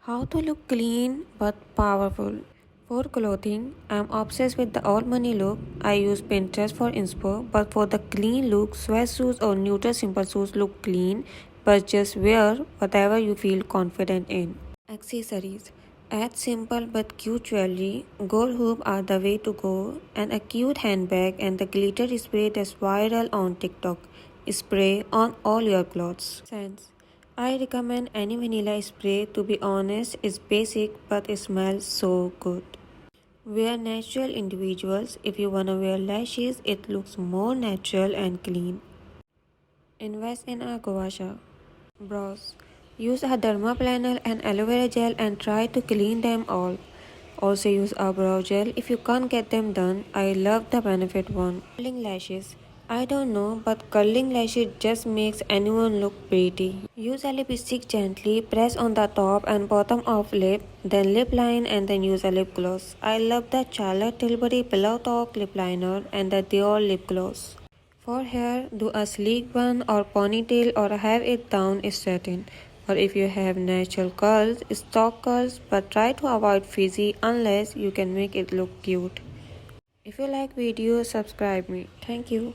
How to look clean but powerful. For clothing, I'm obsessed with the all money look. I use Pinterest for inspo, but for the clean look, sweatsuits or neutral simple suits look clean, but just wear whatever you feel confident in. Accessories. Add simple but cute jewelry. Gold hoop are the way to go, and a cute handbag and the glitter spray that's viral on TikTok. Spray on all your clothes. Scents. I recommend any vanilla spray. To be honest, it's basic but it smells so good. Wear natural individuals. If you wanna wear lashes, it looks more natural and clean. Invest in a gua sha. Brows. Use a derma planner and aloe vera gel and try to clean them all. Also use a brow gel if you can't get them done. I love the benefit one. Curling lashes. I don't know, but curling lashes just makes anyone look pretty. Use a lipstick gently, press on the top and bottom of lip, then lip line and then use a lip gloss. I love the Charlotte Tilbury Pillowtalk lip liner and the Dior lip gloss. For hair, do a sleek bun or ponytail or have it down straightened. Or if you have natural curls, stock curls, but try to avoid frizzy unless you can make it look cute. If you like video, subscribe me. Thank you.